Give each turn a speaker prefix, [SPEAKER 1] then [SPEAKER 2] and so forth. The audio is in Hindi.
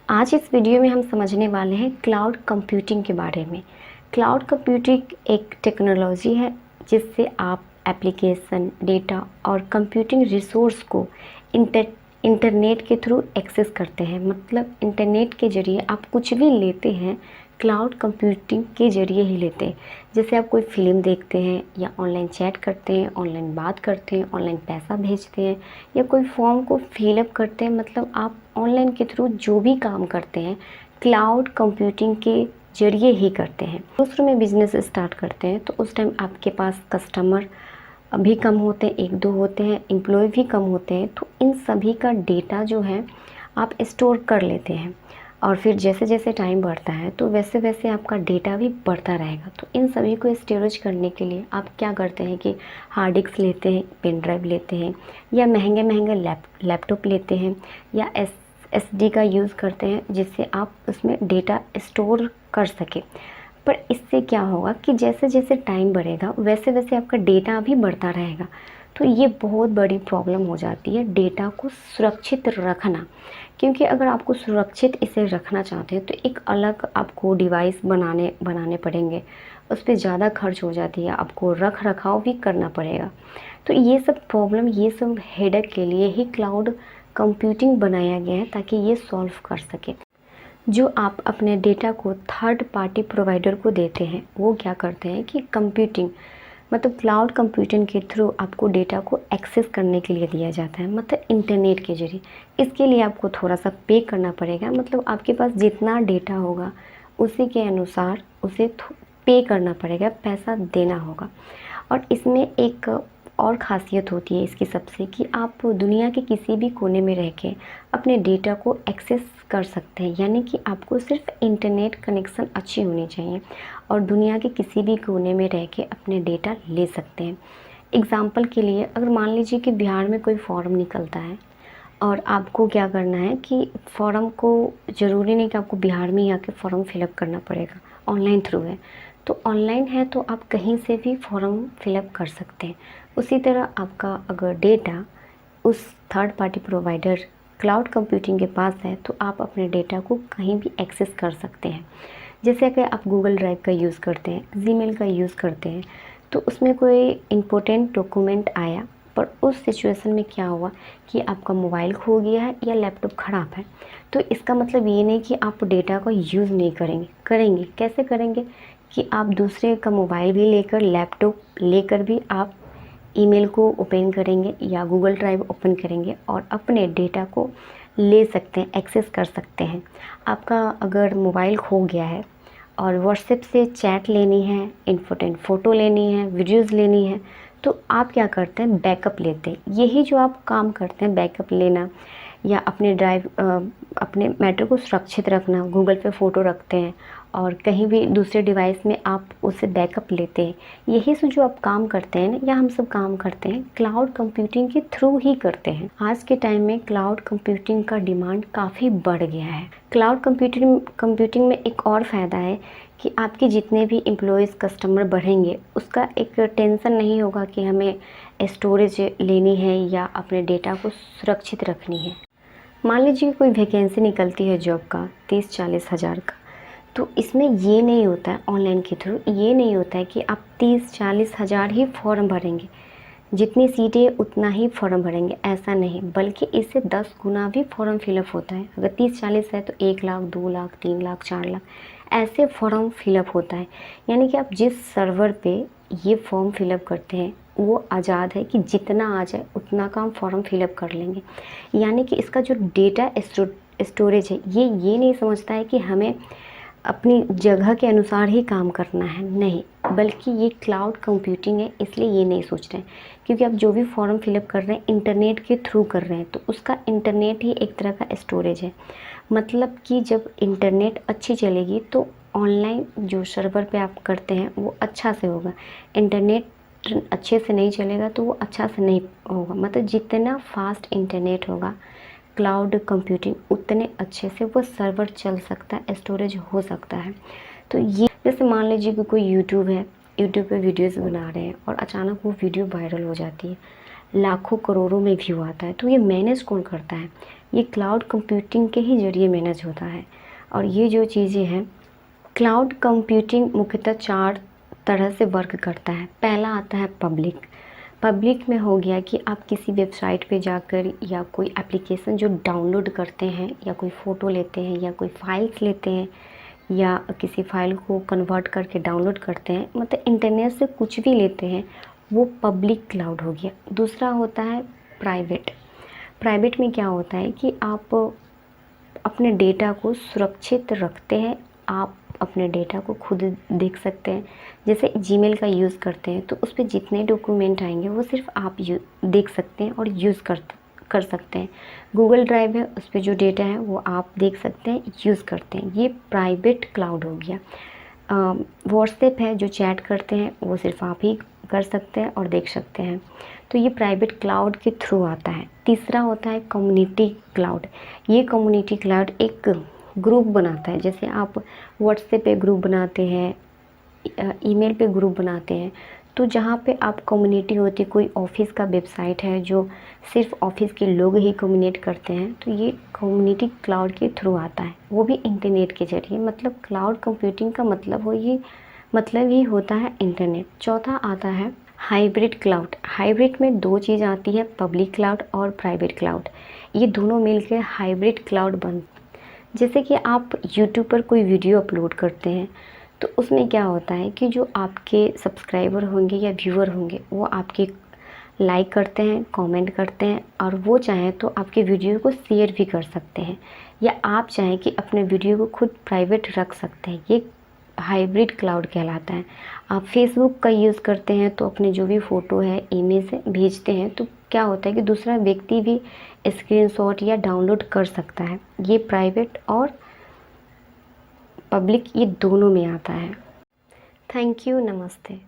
[SPEAKER 1] आज इस वीडियो में हम समझने वाले हैं क्लाउड कंप्यूटिंग के बारे में। क्लाउड कंप्यूटिंग एक टेक्नोलॉजी है जिससे आप एप्लीकेशन, डेटा और कंप्यूटिंग रिसोर्स को इंटरनेट के थ्रू एक्सेस करते हैं। मतलब इंटरनेट के ज़रिए आप कुछ भी लेते हैं, क्लाउड कंप्यूटिंग के ज़रिए ही लेते हैं। जैसे आप कोई फ़िल्म देखते हैं या ऑनलाइन चैट करते हैं, ऑनलाइन बात करते हैं, ऑनलाइन पैसा भेजते हैं या कोई फॉर्म को फिलअप करते हैं। मतलब आप ऑनलाइन के थ्रू जो भी काम करते हैं, क्लाउड कंप्यूटिंग के ज़रिए ही करते हैं। दूसरों में बिज़नेस स्टार्ट करते हैं तो उस टाइम आपके पास कस्टमर भी कम होते हैं, 1-2 होते हैं, एम्प्लॉय भी कम होते हैं। तो इन सभी का डेटा जो है आप स्टोर कर लेते हैं और फिर जैसे जैसे टाइम बढ़ता है तो वैसे वैसे आपका डेटा भी बढ़ता रहेगा। तो इन सभी को स्टोरेज करने के लिए आप क्या करते हैं कि हार्ड डिस्क लेते हैं, पेन ड्राइव लेते हैं या महंगे महंगे लैपटॉप लेते हैं या एसएसडी का यूज़ करते हैं जिससे आप उसमें डेटा स्टोर कर सकें। पर इससे क्या होगा कि जैसे जैसे टाइम बढ़ेगा वैसे वैसे आपका डेटा भी बढ़ता रहेगा। तो ये बहुत बड़ी प्रॉब्लम हो जाती है डेटा को सुरक्षित रखना। क्योंकि अगर आपको सुरक्षित इसे रखना चाहते हैं तो एक अलग आपको डिवाइस बनाने पड़ेंगे, उस पर ज़्यादा खर्च हो जाती है, आपको रख रखाव भी करना पड़ेगा। तो ये सब प्रॉब्लम, ये सब हेडेक के लिए ही क्लाउड कंप्यूटिंग बनाया गया है ताकि ये सॉल्व कर सके। जो आप अपने डेटा को थर्ड पार्टी प्रोवाइडर को देते हैं वो क्या करते हैं कि कंप्यूटिंग मतलब क्लाउड कंप्यूटिंग के थ्रू आपको डेटा को एक्सेस करने के लिए दिया जाता है, मतलब इंटरनेट के जरिए। इसके लिए आपको थोड़ा सा पे करना पड़ेगा। मतलब आपके पास जितना डेटा होगा उसी के अनुसार उसे पे करना पड़ेगा, पैसा देना होगा। और इसमें एक और ख़ासियत होती है इसकी सबसे कि आप दुनिया के किसी भी कोने में रह के अपने डेटा को एक्सेस कर सकते हैं। यानी कि आपको सिर्फ इंटरनेट कनेक्शन अच्छी होनी चाहिए और दुनिया के किसी भी कोने में रह के अपने डेटा ले सकते हैं। एग्ज़ाम्पल के लिए अगर मान लीजिए कि बिहार में कोई फॉर्म निकलता है और आपको क्या करना है कि फॉर्म को, ज़रूरी नहीं कि आपको बिहार में ही आके फॉर्म फिलअप करना पड़ेगा, ऑनलाइन थ्रू है। तो ऑनलाइन है तो आप कहीं से भी फॉर्म फिलअप कर सकते हैं। उसी तरह आपका अगर डेटा उस third party provider cloud computing के पास है तो आप अपने डेटा को कहीं भी एक्सेस कर सकते हैं। जैसे कि आप गूगल ड्राइव का यूज़ करते हैं, जीमेल का यूज़ करते हैं, तो उसमें कोई इम्पोर्टेंट डॉक्यूमेंट आया पर उस सिचुएशन में क्या हुआ कि आपका मोबाइल खो गया है या लैपटॉप ख़राब है, तो इसका मतलब ये नहीं कि आप डेटा का यूज़ नहीं करेंगे। कैसे करेंगे कि आप दूसरे का मोबाइल भी लेकर, लैपटॉप लेकर भी आप ईमेल को ओपन करेंगे या गूगल ड्राइव ओपन करेंगे और अपने डेटा को ले सकते हैं, एक्सेस कर सकते हैं। आपका अगर मोबाइल खो गया है और व्हाट्सएप से चैट लेनी है, इम्पोर्टेंट फ़ोटो लेनी है, वीडियोज़ लेनी है, तो आप क्या करते हैं, बैकअप लेते हैं। यही जो आप काम करते हैं, बैकअप लेना या अपने अपने मैटर को सुरक्षित रखना, गूगल पे फ़ोटो रखते हैं और कहीं भी दूसरे डिवाइस में आप उसे बैकअप लेते हैं। यही से जो आप काम करते हैं ना, या हम सब काम करते हैं, क्लाउड कंप्यूटिंग के थ्रू ही करते हैं। आज के टाइम में क्लाउड कंप्यूटिंग का डिमांड काफ़ी बढ़ गया है। क्लाउड कंप्यूटिंग में एक और फ़ायदा है कि आपके जितने भी एम्प्लॉयज़, कस्टमर बढ़ेंगे उसका एक टेंशन नहीं होगा कि हमें स्टोरेज लेनी है या अपने डेटा को सुरक्षित रखनी है। मान लीजिए कोई वैकेंसी निकलती है जॉब का 30-40 हज़ार का, तो इसमें ये नहीं होता है, ऑनलाइन के थ्रू ये नहीं होता है कि आप 30-40 हज़ार ही फॉर्म भरेंगे, जितनी सीटें उतना ही फॉर्म भरेंगे, ऐसा नहीं, बल्कि इससे 10 गुना भी फॉर्म फिलअप होता है। अगर 30-40 है तो 1 लाख, 2 लाख, 3 लाख, 4 लाख ऐसे फॉर्म फिलअप होता है। यानी कि आप जिस सर्वर पे ये फॉर्म फिलअप करते हैं वो आज़ाद है कि जितना आ जाए उतना का हम फॉर्म फिलअप कर लेंगे। यानी कि इसका जो डेटा स्टोरेज है ये नहीं समझता है कि हमें अपनी जगह के अनुसार ही काम करना है, नहीं, बल्कि ये क्लाउड कंप्यूटिंग है इसलिए ये नहीं सोच रहे हैं। क्योंकि आप जो भी फॉर्म फिलअप कर रहे हैं इंटरनेट के थ्रू कर रहे हैं तो उसका इंटरनेट ही एक तरह का स्टोरेज है। मतलब कि जब इंटरनेट अच्छी चलेगी तो ऑनलाइन जो सर्वर पे आप करते हैं वो अच्छा से होगा। इंटरनेट अच्छे से नहीं चलेगा तो वो अच्छा से नहीं होगा। मतलब जितना फास्ट इंटरनेट होगा क्लाउड कंप्यूटिंग उतने अच्छे से वो सर्वर चल सकता है, स्टोरेज हो सकता है। तो ये जैसे मान लीजिए कि कोई यूट्यूब है, यूट्यूब पे वीडियोस बना रहे हैं और अचानक वो वीडियो वायरल हो जाती है, लाखों करोड़ों में व्यू आता है। तो ये मैनेज कौन करता है? ये क्लाउड कंप्यूटिंग के ही ज़रिए मैनेज होता है। और ये जो चीज़ें हैं, क्लाउड कंप्यूटिंग मुख्यतः 4 तरह से वर्क करता है। पहला आता है पब्लिक। पब्लिक में हो गया कि आप किसी वेबसाइट पे जाकर या कोई एप्लीकेशन जो डाउनलोड करते हैं, या कोई फ़ोटो लेते हैं, या कोई फाइल्स लेते हैं, या किसी फाइल को कन्वर्ट करके डाउनलोड करते हैं, मतलब इंटरनेट से कुछ भी लेते हैं, वो पब्लिक क्लाउड हो गया। दूसरा होता है प्राइवेट। प्राइवेट में क्या होता है कि आप अपने डेटा को सुरक्षित रखते हैं, आप अपने डेटा को खुद देख सकते हैं। जैसे जीमेल का यूज़ करते हैं तो उस पे जितने डॉक्यूमेंट आएंगे वो सिर्फ आप देख सकते हैं और यूज़ कर सकते हैं। गूगल ड्राइव है, उस पे जो डेटा है वो आप देख सकते हैं, यूज़ करते हैं। ये प्राइवेट क्लाउड हो गया। व्हाट्सएप है, जो चैट करते हैं वो सिर्फ आप ही कर सकते हैं और देख सकते हैं। तो ये प्राइवेट क्लाउड के थ्रू आता है। तीसरा होता है कम्युनिटी क्लाउड। ये कम्युनिटी क्लाउड एक ग्रुप बनाता है। जैसे आप व्हाट्सएप पे ग्रुप बनाते हैं, ईमेल पे ग्रुप बनाते हैं, तो जहाँ पे आप कम्युनिटी होती है, कोई ऑफिस का वेबसाइट है जो सिर्फ ऑफिस के लोग ही कम्युनिकेट करते हैं, तो ये कम्युनिटी क्लाउड के थ्रू आता है, वो भी इंटरनेट के जरिए। मतलब क्लाउड कंप्यूटिंग का मतलब ही होता है इंटरनेट। चौथा आता है हाइब्रिड क्लाउड। हाइब्रिड में 2 चीज़ आती है, पब्लिक क्लाउड और प्राइवेट क्लाउड। ये दोनों मिलकर हाइब्रिड क्लाउड बन। जैसे कि आप यूट्यूब पर कोई वीडियो अपलोड करते हैं, तो उसमें क्या होता है कि जो आपके सब्सक्राइबर होंगे या व्यूअर होंगे, वो आपके लाइक करते हैं, कमेंट करते हैं, और वो चाहें तो आपके वीडियो को शेयर भी कर सकते हैं, या आप चाहें कि अपने वीडियो को खुद प्राइवेट रख सकते हैं। ये हाइब्रिड क्लाउड कहलाता है। आप फेसबुक का यूज़ करते हैं तो अपने जो भी फ़ोटो है, इमेज है, भेजते हैं, तो क्या होता है कि दूसरा व्यक्ति भी स्क्रीनशॉट या डाउनलोड कर सकता है। ये प्राइवेट और पब्लिक, ये दोनों में आता है। थैंक यू, नमस्ते।